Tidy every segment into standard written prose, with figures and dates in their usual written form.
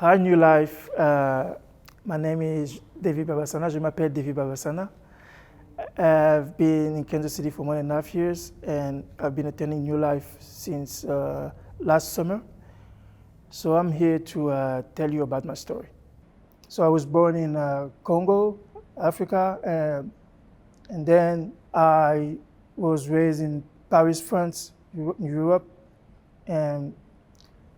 Hi, New Life. My name is Davy Babasana. Je m'appelle Davy Babasana. I've been in Kansas City for 1.5 years, and I've been attending New Life since last summer. So I'm here to tell you about my story. So I was born in Congo, Africa, and then I was raised in Paris, France, Europe, and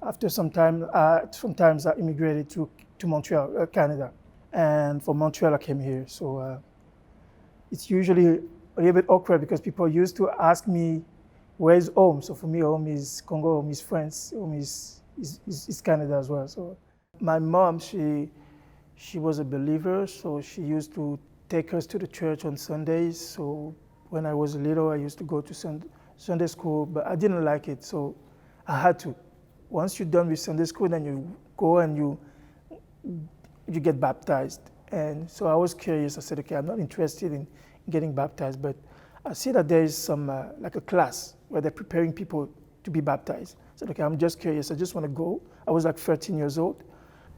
after some time, sometimes I immigrated to Montreal, Canada. And from Montreal, I came here. So it's usually a little bit awkward because people used to ask me, where's home? So for me, home is Congo, home is France, home is Canada as well. So my mom, she was a believer, so she used to take us to the church on Sundays. So when I was little, I used to go to Sunday school, but I didn't like it, so I had to. Once you're done with Sunday school, then you go and you get baptized. And so I was curious. I said, okay, I'm not interested in getting baptized, but I see that there is some, like a class where they're preparing people to be baptized. I said, okay, I'm just curious. I just want to go. I was like 13 years old.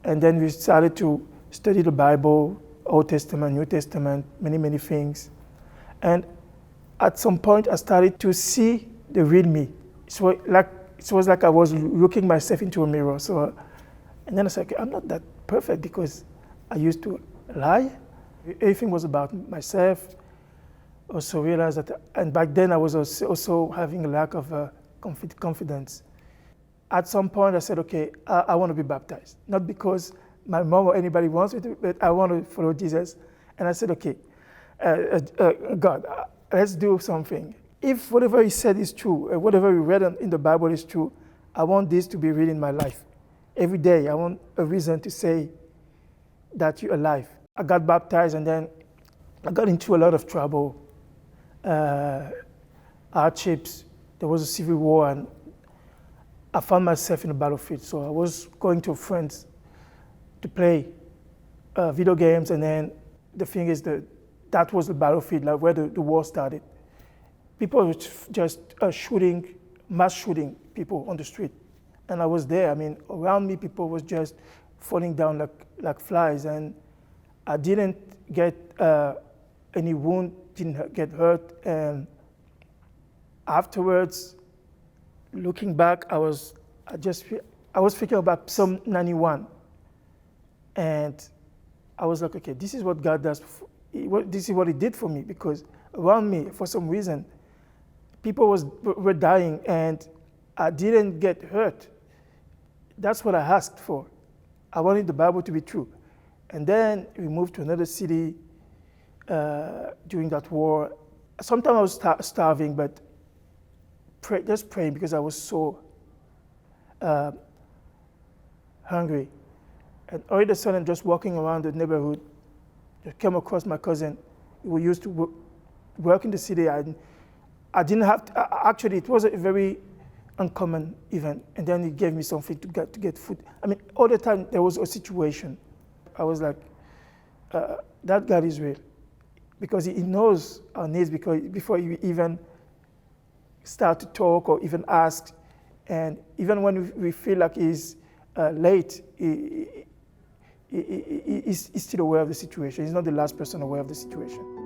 And then we started to study the Bible, Old Testament, New Testament, many, many things. And at some point, I started to see the real me. It was like I was looking myself into a mirror. So, and then I said, okay, I'm not that perfect because I used to lie. Everything was about myself. Also realized that, and back then I was also having a lack of confidence. At some point I said, okay, I want to be baptized. Not because my mom or anybody wants me to, but I want to follow Jesus. And I said, okay, God, let's do something. If whatever he said is true, whatever we read in the Bible is true, I want this to be real in my life. Every day, I want a reason to say that you're alive. I got baptized, and then I got into a lot of trouble, hardships. There was a civil war, and I found myself in a battlefield. So I was going to friends to play video games, and then the thing is that was the battlefield, like where the war started. People were just mass shooting people on the street. And I was there. I mean, around me, people was just falling down like flies. And I didn't get any wound, didn't get hurt. And afterwards, looking back, I was thinking about Psalm 91. And I was like, okay, this is what God does. This is what he did for me, because around me, for some reason, people were dying and I didn't get hurt. That's what I asked for. I wanted the Bible to be true. And then we moved to another city during that war. Sometimes I was starving, but just praying because I was so hungry. And all of a sudden, just walking around the neighborhood, I came across my cousin who used to work in the city. I didn't have to, actually, it was a very uncommon event. And then he gave me something to get food. I mean, all the time there was a situation. I was like, that God is real. Because he knows our needs before you even start to talk or even ask. And even when we feel like he's late, he's still aware of the situation. He's not the last person aware of the situation.